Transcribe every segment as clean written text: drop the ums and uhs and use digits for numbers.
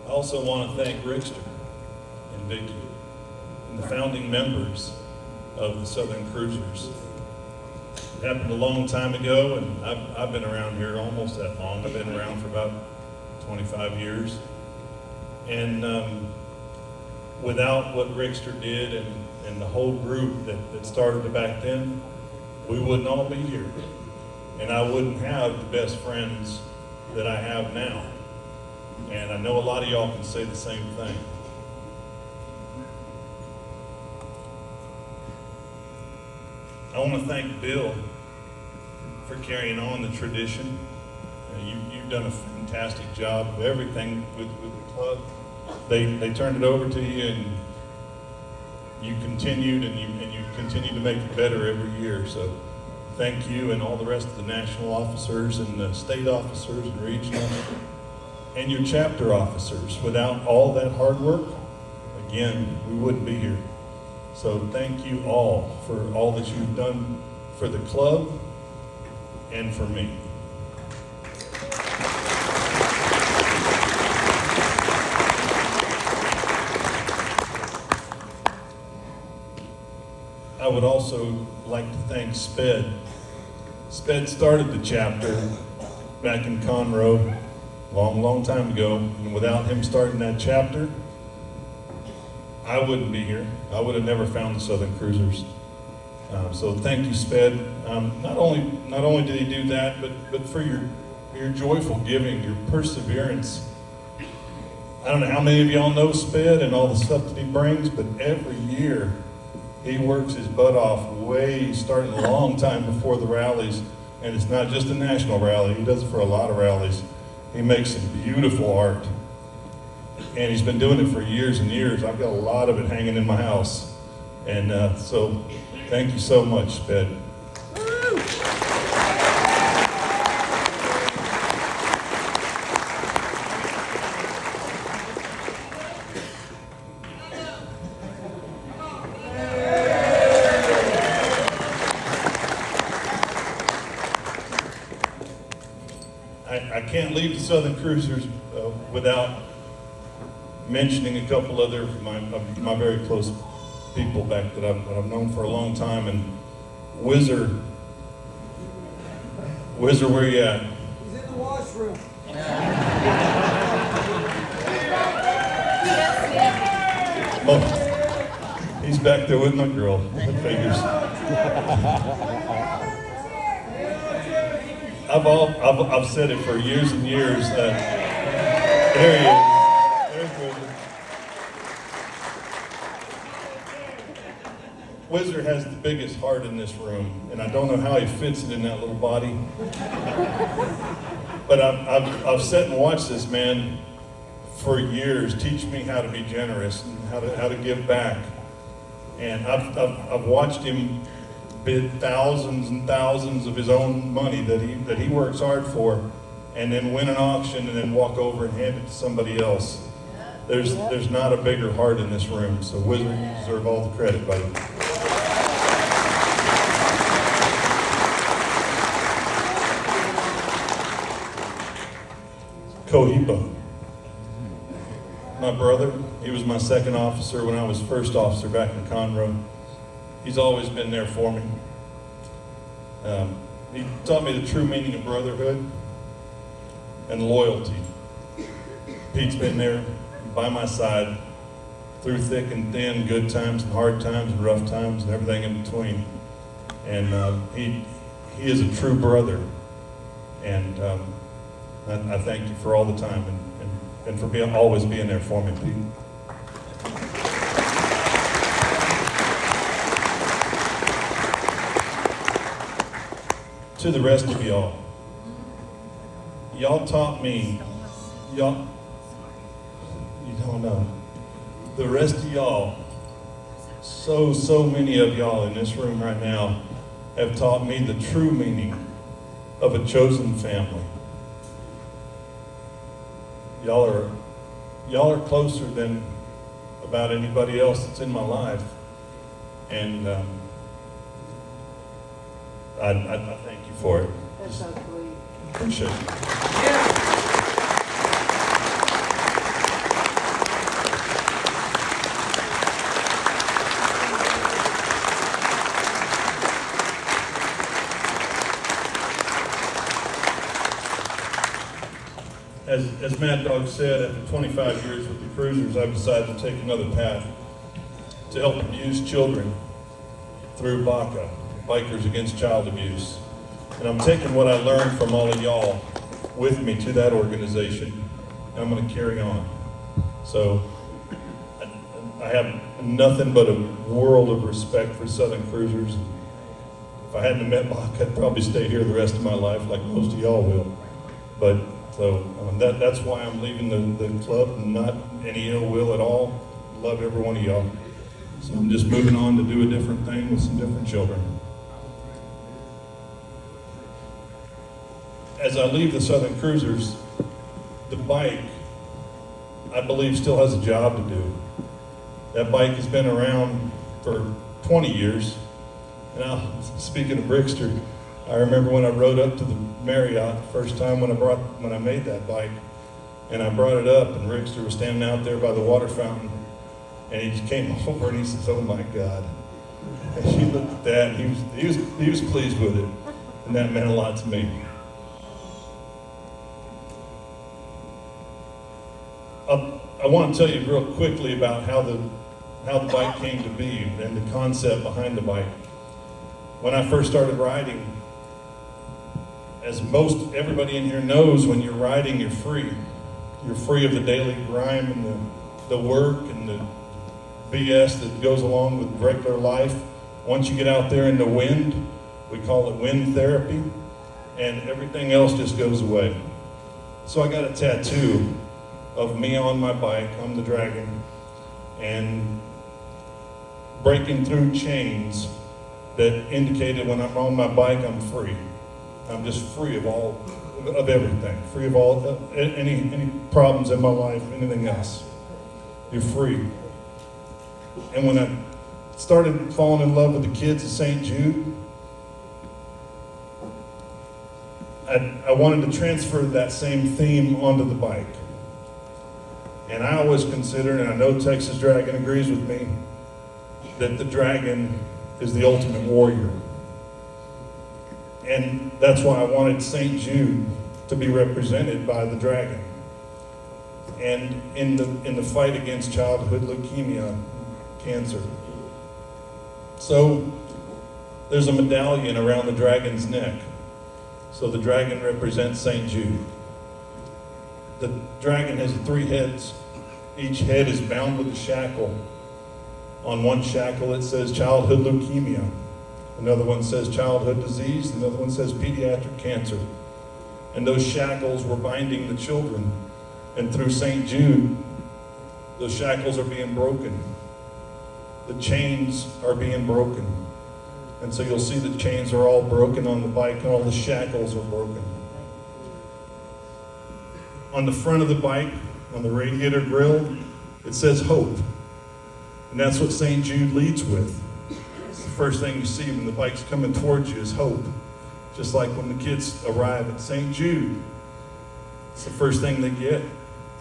I also want to thank Rickster and Vicki and the founding members of the Southern Cruisers. It happened a long time ago, and I've been around here almost that long. I've been around for about 25 years. And without what Rickster did and the whole group that started it back then, we wouldn't all be here. And I wouldn't have the best friends that I have now. And I know a lot of y'all can say the same thing. I want to thank Bill for carrying on the tradition. You've done a fantastic job of everything with the club. They turned it over to you, and you continued, and you continue to make it better every year. So thank you, and all the rest of the national officers and the state officers and regional and your chapter officers. Without all that hard work, again, we wouldn't be here. So thank you all for all that you've done for the club and for me. I would also like to thank Sped. Sped started the chapter back in Conroe long time ago, and without him starting that chapter, I wouldn't be here. I would have never found the Southern Cruisers. So thank you, Sped. Not only did he do that, but for your joyful giving, your perseverance. I don't know how many of y'all know Sped and all the stuff that he brings, but every year he works his butt off starting a long time before the rallies. And it's not just a national rally, he does it for a lot of rallies. He makes some beautiful art. And he's been doing it for years and years. I've got a lot of it hanging in my house. And so thank you so much, Sped. I can't leave the Southern Cruisers without mentioning a couple other of my very close people back that I've known for a long time. And Whizzer, where you at? He's in the washroom. Oh, he's back there with my girl. That figures. I've said it for years and years. There he is. There's Whizzer. Whizzer has the biggest heart in this room, and I don't know how he fits it in that little body. But I've sat and watched this man for years teach me how to be generous and how to give back. And I've watched him bid thousands and thousands of his own money that he works hard for, and then win an auction and then walk over and hand it to somebody else. There's not a bigger heart in this room. So Whizzer, you deserve all the credit, buddy. Cohiba, my brother, he was my second officer when I was first officer back in Conroe. He's always been there for me. He taught me the true meaning of brotherhood and loyalty. Pete's been there by my side through thick and thin, good times and hard times and rough times and everything in between. And he is a true brother. And I thank you for all the time and for always being there for me, Pete. To the rest of y'all taught me, you don't know, the rest of y'all, so many of y'all in this room right now have taught me the true meaning of a chosen family. Y'all are closer than about anybody else that's in my life. And I thank you for it. That's so sweet. Appreciate it. As Mad Dog said, after 25 years with the Cruisers, I've decided to take another path to help abused children through BACA, Bikers Against Child Abuse. And I'm taking what I learned from all of y'all with me to that organization, and I'm going to carry on. So I have nothing but a world of respect for Southern Cruisers. If I hadn't met BACA, I'd probably stay here the rest of my life, like most of y'all will. But that's why I'm leaving the club, and not any ill will at all. Love every one of y'all. So I'm just moving on to do a different thing with some different children. As I leave the Southern Cruisers, the bike, I believe, still has a job to do. That bike has been around for 20 years. Now, speaking of Brickster, I remember when I rode up to the Marriott the first time when I made that bike, and I brought it up, and Rickster was standing out there by the water fountain, and he just came over and he says, "Oh my God!" And she looked at that, and he was pleased with it, and that meant a lot to me. I want to tell you real quickly about how the bike came to be and the concept behind the bike. When I first started riding, as most everybody in here knows, when you're riding, you're free. You're free of the daily grime and the work and the BS that goes along with regular life. Once you get out there in the wind, we call it wind therapy, and everything else just goes away. So I got a tattoo of me on my bike, I'm the dragon, and breaking through chains that indicated when I'm on my bike, I'm free. I'm just free of everything, free of all any problems in my life, anything else. You're free. And when I started falling in love with the kids at St. Jude, I wanted to transfer that same theme onto the bike. And I always consider, and I know Texas Dragon agrees with me, that the dragon is the ultimate warrior. And that's why I wanted St. Jude to be represented by the dragon. And in the fight against childhood leukemia, cancer. So there's a medallion around the dragon's neck. So the dragon represents St. Jude. The dragon has 3 heads. Each head is bound with a shackle. On one shackle it says childhood leukemia. Another one says childhood disease. Another one says pediatric cancer. And those shackles were binding the children. And through St. Jude, those shackles are being broken. The chains are being broken. And so you'll see the chains are all broken on the bike, and all the shackles are broken. On the front of the bike, on the radiator grill, it says hope. And that's what St. Jude leads with. It's the first thing you see when the bike's coming towards you is hope. Just like when the kids arrive at St. Jude, it's the first thing they get.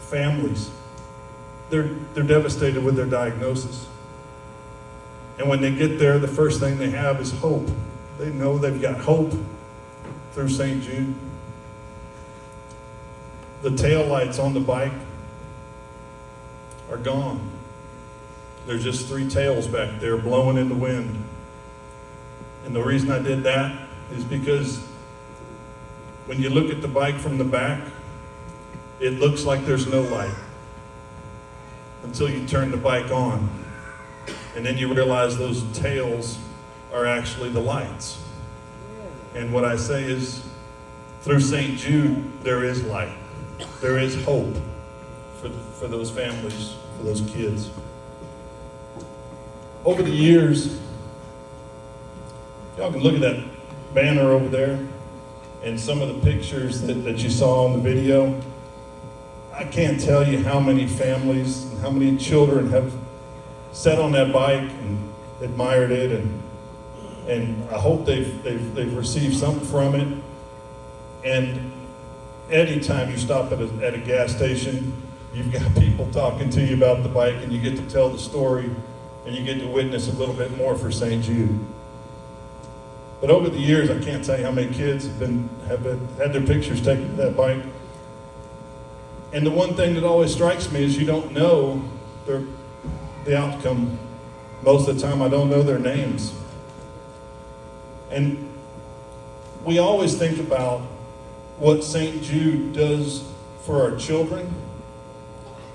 Families, they're devastated with their diagnosis. And when they get there, the first thing they have is hope. They know they've got hope through St. Jude. The tail lights on the bike are gone. There's just 3 tails back there blowing in the wind. And the reason I did that is because when you look at the bike from the back, it looks like there's no light until you turn the bike on. And then you realize those tails are actually the lights. And what I say is, through St. Jude, there is light. There is hope for those families, for those kids. Over the years, y'all can look at that banner over there and some of the pictures that you saw on the video. I can't tell you how many families and how many children have sat on that bike and admired it, and I hope they've received something from it. And anytime you stop at a gas station, you've got people talking to you about the bike, and you get to tell the story, and you get to witness a little bit more for St. Jude. But over the years, I can't tell you how many kids have had their pictures taken to that bike. And the one thing that always strikes me is you don't know the outcome. Most of the time I don't know their names. And we always think about what St. Jude does for our children,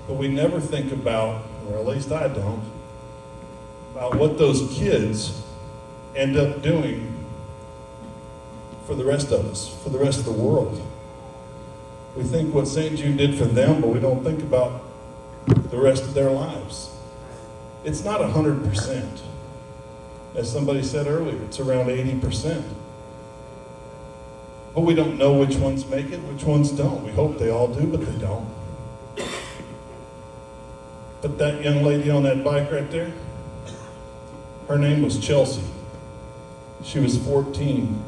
but we never think about, or at least I don't, about what those kids end up doing for the rest of us, for the rest of the world. We think what St. Jude did for them, but we don't think about the rest of their lives. It's not 100%. As somebody said earlier, it's around 80%. But we don't know which ones make it, which ones don't. We hope they all do, but they don't. But that young lady on that bike right there, her name was Chelsea. She was 14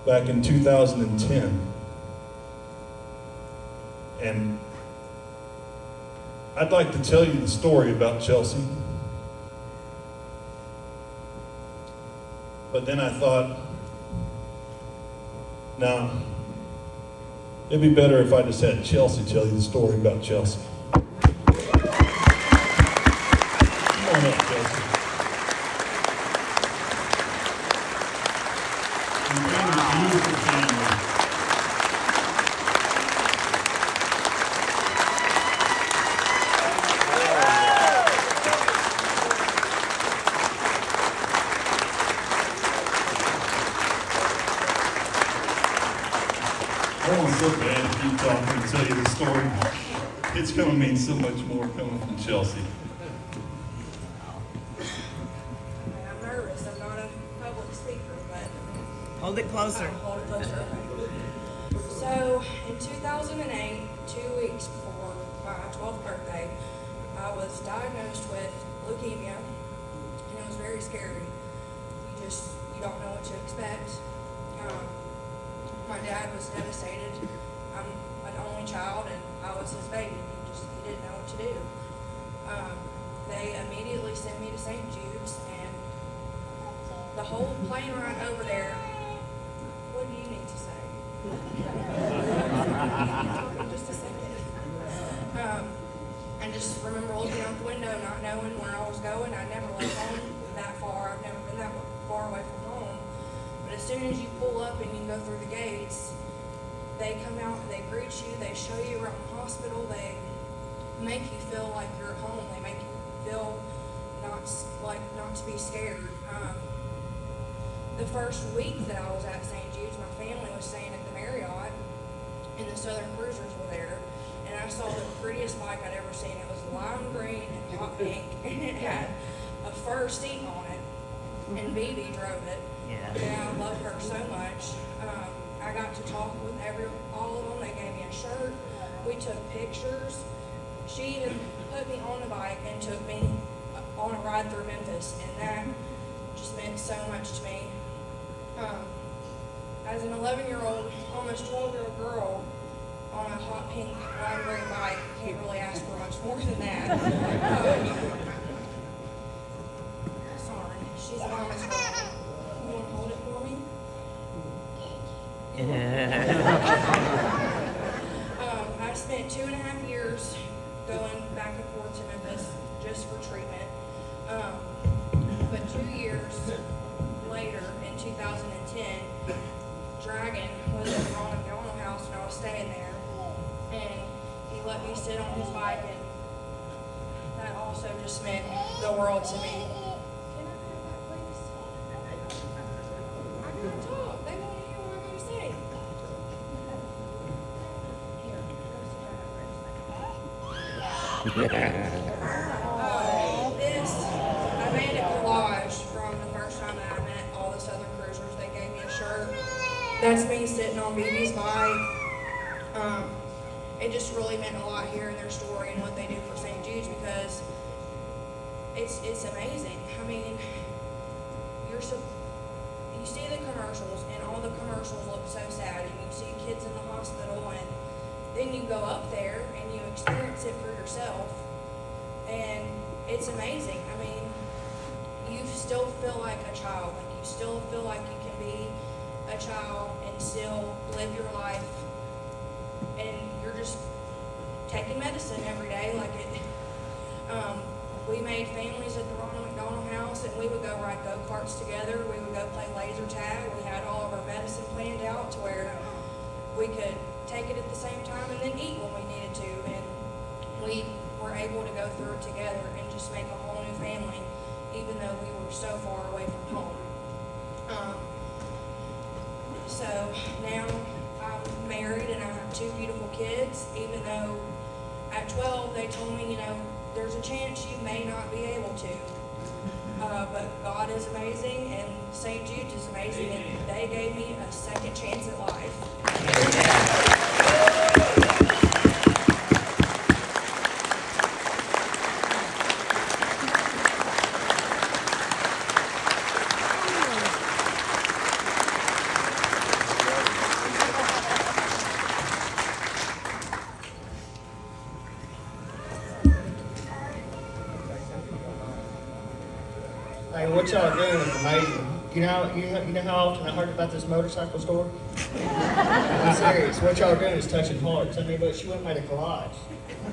back in 2010. And I'd like to tell you the story about Chelsea. But then I thought, now, it'd be better if I just had Chelsea tell you the story about Chelsea. Come on up, Chelsea. You've got a beautiful family. I want so bad to keep talking and tell you the story. It's going to mean so much more coming from Chelsea. I'm nervous. I'm not a public speaker, but Hold it closer. hold it closer. Okay. So in 2008, 2 weeks before my 12th birthday, I was diagnosed with leukemia, and it was very scary. You don't know what to expect. My dad was devastated. I'm an only child, and I was his baby. He didn't know what to do. They immediately sent me to St. Jude's, and the whole plane ride over there. What do you need to say? Talking just a second. I just remember looking out the window, not knowing where I was going. I never left home that far. I've never been that far away from home. But as soon as you pull up and you go through the gates, they come out and they greet you, they show you around the hospital, they make you feel like you're at home, they make you feel not to be scared. The first week that I was at St. Jude's, my family was staying at the Marriott, and the Southern Cruisers were there, and I saw the prettiest bike I'd ever seen. It was lime green and hot pink, and it had a fur seat on it, and BB drove it. Yeah. And I love her so much. I got to talk with all of them. They gave me a shirt. We took pictures. She even put me on a bike and took me on a ride through Memphis, and that just meant so much to me. As an 11-year-old, almost 12-year-old girl on a hot pink lime green bike, can't really ask for much more than that. Sorry, she's a mama's girl. You want to hold it for me? I spent 2.5 years going back and forth to Memphis just for treatment. But 2 years later, in 2010, Dragon was in the Ronald McDonald house and I was staying there. And he let me sit on his bike, and that also just meant the world to me. Can I have that, please? I gotta talk. They want to hear what I gotta say. Here, I made a collage from the first time that I met all the Southern Cruisers. They gave me a shirt. That's me sitting on BB's bike. It just really meant a lot hearing their story and what they do for St. Jude's, because it's amazing. I mean, you see the commercials, and all the commercials look so sad, and you see kids in the hospital, and then you go up there and you experience it for yourself, and it's amazing. I mean, you still feel like a child. Like, you still feel like you can be a child and still live your life, and you're just taking medicine every day. We made families at the Ronald McDonald House, and we would go ride go-karts together. We would go play laser tag. We had all of our medicine planned out to where we could take it at the same time and then eat when we needed to. And we were able to go through it together and just make a whole new family, even though we were so far away from home. So now I'm married and I have 2 beautiful kids, even though at 12 they told me, there's a chance you may not be able to. But God is amazing and St. Jude's is amazing, and they gave me a second chance at life. Hey, what y'all doing is amazing. You know how often I heard about this motorcycle store? I'm serious. What y'all doing is touching hearts. I mean, but she went and made a collage.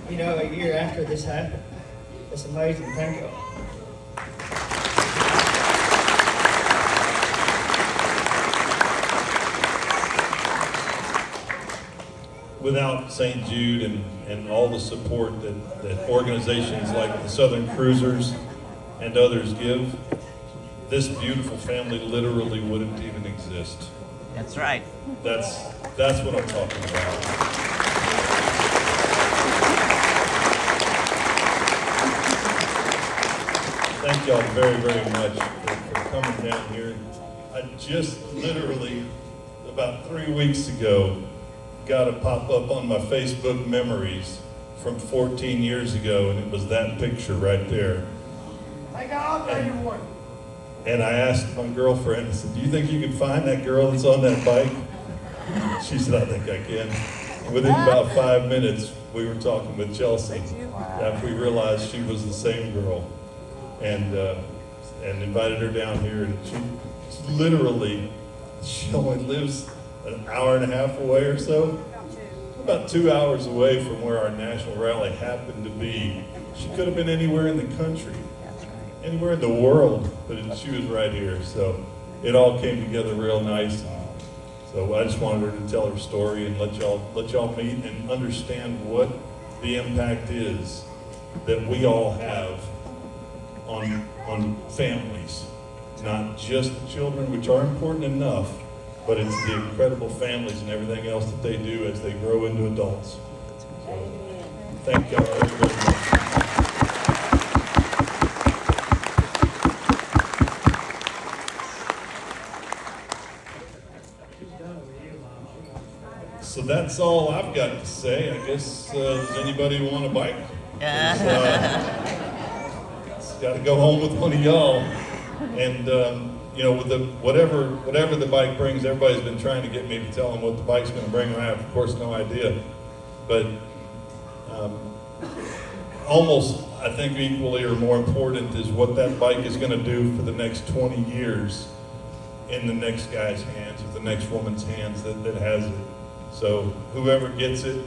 A year after this happened. It's amazing. Thank y'all. Without St. Jude and all the support that organizations like the Southern Cruisers and others give, this beautiful family literally wouldn't even exist. That's right. That's what I'm talking about. Thank y'all very, very much for coming down here. I just literally, about 3 weeks ago, got a pop-up on my Facebook memories from 14 years ago, and it was that picture right there. And I asked my girlfriend, I said, do you think you can find that girl that's on that bike? She said, I think I can. Within about 5 minutes, we were talking with Chelsea after we realized she was the same girl, and invited her down here. And she only lives an hour and a half away or so, about 2 hours away from where our national rally happened to be. She could have been anywhere in the country, anywhere in the world, but she was right here. So it all came together real nice. So I just wanted her to tell her story and let y'all meet and understand what the impact is that we all have on families, not just the children, which are important enough, but it's the incredible families and everything else that they do as they grow into adults. So, thank y'all very, very much. So that's all I've got to say. I guess, does anybody want a bike? It's got to go home with one of y'all. And, with the whatever the bike brings, everybody's been trying to get me to tell them what the bike's going to bring. I have, of course, no idea. But almost, I think, equally or more important is what that bike is going to do for the next 20 years in the next guy's hands, or the next woman's hands that has it. So whoever gets it,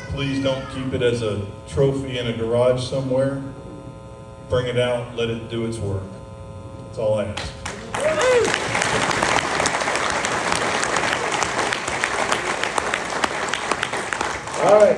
please don't keep it as a trophy in a garage somewhere. Bring it out, let it do its work. That's all I ask. All right.